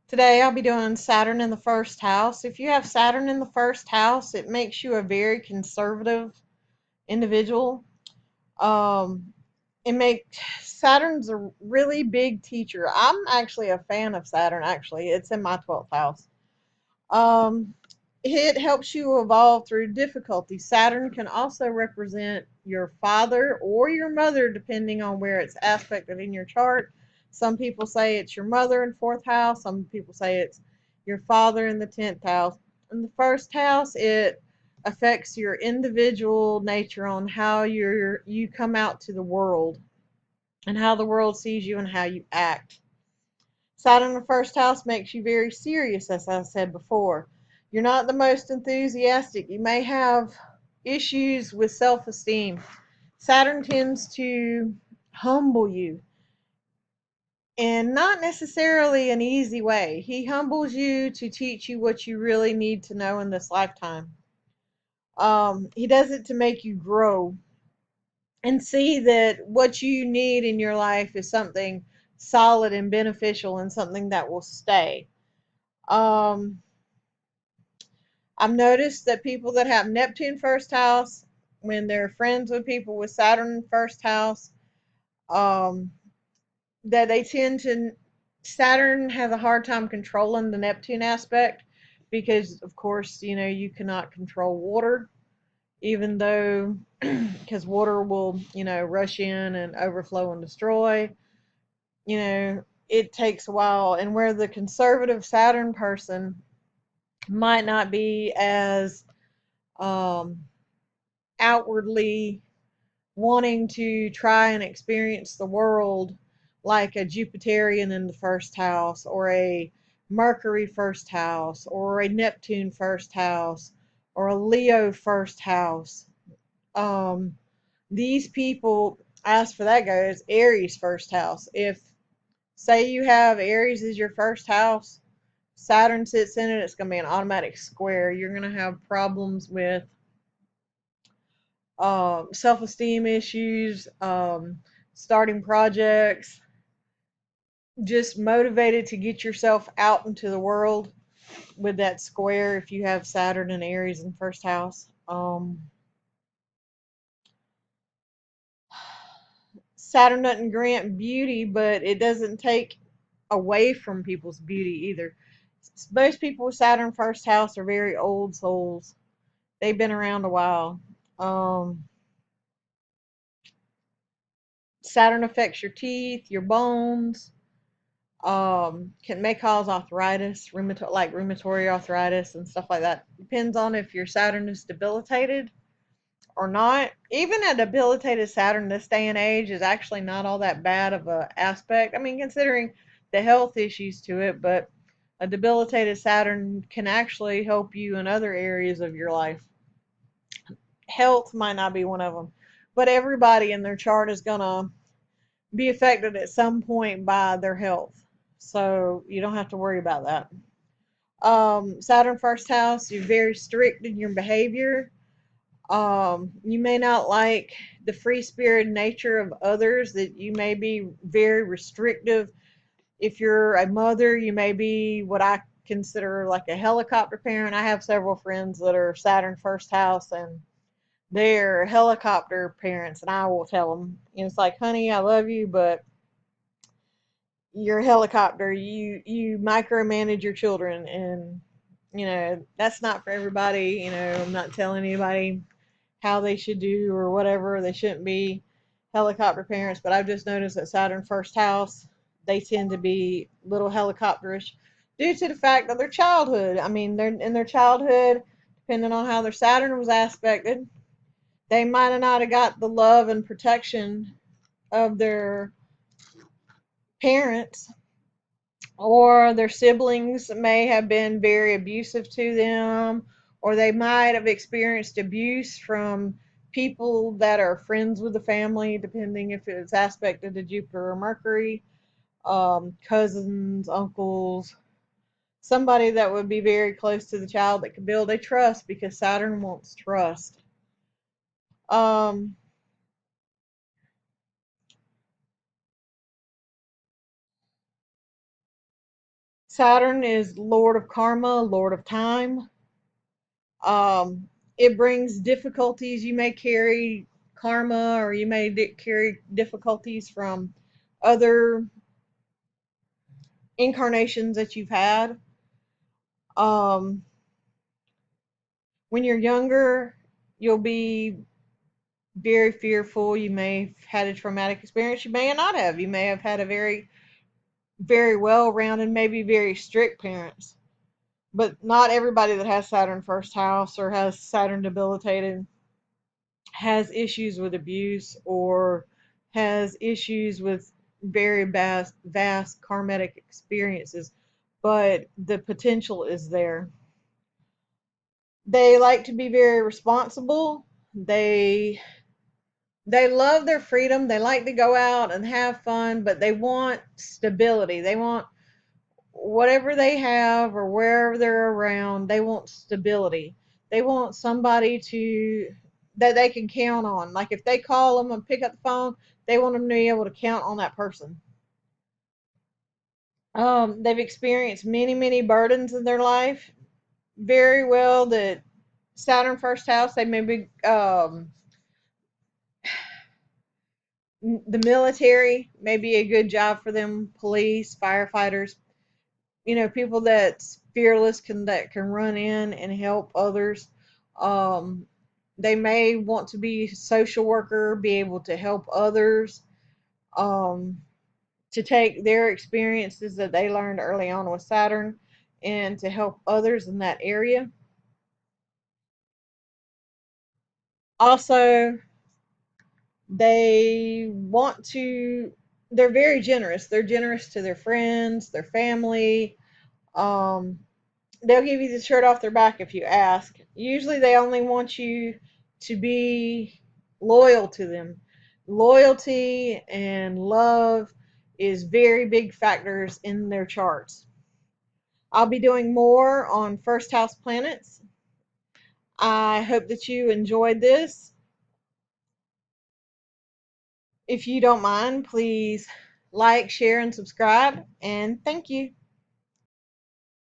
Today I'll be doing Saturn in the first house. If you have Saturn in the first house, it makes you a very conservative individual. Um, it makes Saturn's a really big teacher. I'm actually a fan of Saturn, actually. It's in my 12th house. Um, it helps you evolve through difficulty. Saturn can also represent your father or your mother, depending on where it's aspected in your chart. Some people say it's your mother in fourth house. Some people say it's your father in the 10th house. In the first house, it affects your individual nature on how you come out to the world and how the world sees you and how you act. Saturn in the first house makes you very serious, as I said before. You're not the most enthusiastic. You may have issues with self esteem. Saturn tends to humble you, and not necessarily an easy way. He humbles you to teach you what you really need to know in this lifetime. He does it to make you grow and see that what you need in your life is something solid and beneficial and something that will stay. Um, I've noticed that people that have Neptune first house, when they're friends with people with Saturn first house, um, that they tend to, Saturn has a hard time controlling the Neptune aspect because, of course, you cannot control water, even though, because water will, rush in and overflow and destroy. It takes a while. And where the conservative Saturn person might not be as um, outwardly wanting to try and experience the world like a Jupiterian in the first house, or a Mercury first house, or a Neptune first house, or a Leo first house. Um, these people, as for that goes, Aries first house. If, say, you have Aries as your first house, Saturn sits in it, it's going to be an automatic square. You're going to have problems with self-esteem issues, starting projects, just motivated to get yourself out into the world with that square if you have Saturn and Aries in first house. Saturn doesn't grant beauty, but it doesn't take away from people's beauty either. Most people with Saturn first house are very old souls. They've been around a while. Um, Saturn affects your teeth, your bones, may cause arthritis, like rheumatoid arthritis and stuff like that. Depends on if your Saturn is debilitated or not. Even a debilitated Saturn this day and age is actually not all that bad of a aspect. I mean, considering the health issues to it, but a debilitated Saturn can actually help you in other areas of your life. Health might not be one of them, but everybody in their chart is gonna be affected at some point by their health. So you don't have to worry about that. Saturn first house, you're very strict in your behavior. You may not like the free spirited nature of others, that you may be very restrictive. If you're a mother, you may be what I consider like a helicopter parent. I have several friends that are Saturn first house, and they're helicopter parents, and I will tell them, it's like, honey, I love you, but you're a helicopter. You micromanage your children, and that's not for everybody. I'm not telling anybody how they should do or whatever. They shouldn't be helicopter parents, but I've just noticed that Saturn first house, they tend to be little helicopterish due to the fact of their childhood. I mean, they're in their childhood, depending on how their Saturn was aspected, they might have not have got the love and protection of their parents, or their siblings may have been very abusive to them, or they might have experienced abuse from people that are friends with the family, depending if it's aspected to Jupiter or Mercury, cousins, uncles, somebody that would be very close to the child that could build a trust, because Saturn wants trust. Um, Saturn is Lord of Karma, Lord of Time. Um, it brings difficulties. You may carry karma, or you may carry difficulties from other incarnations that you've had. Um, when you're younger, you'll be very fearful. You may have had a traumatic experience. You may not have. You may have had a very well-rounded, maybe very strict parents. But not everybody that has Saturn first house or has Saturn debilitated has issues with abuse or has issues with very vast karmatic experiences, but the potential is there. They like to be very responsible. They love their freedom. They like to go out and have fun, but they want stability. They want whatever they have or wherever they're around, they want stability. They want somebody to that they can count on. Like if they call them and pick up the phone, they want them to be able to count on that person. They've experienced many burdens in their life. Very well that Saturn first house, they may be the military may be a good job for them, police, firefighters, people that's fearless that can run in and help others. Um, they may want to be a social worker, be able to help others, um, to take their experiences that they learned early on with Saturn and to help others in that area. Also, they want to, they're very generous. They're generous to their friends, their family. Um, they'll give you the shirt off their back if you ask. Usually they only want you to be loyal to them. Loyalty and love is very big factors in their charts. I'll be doing more on first house planets. I hope that you enjoyed this. If you don't mind, please like, share, and subscribe. And thank you.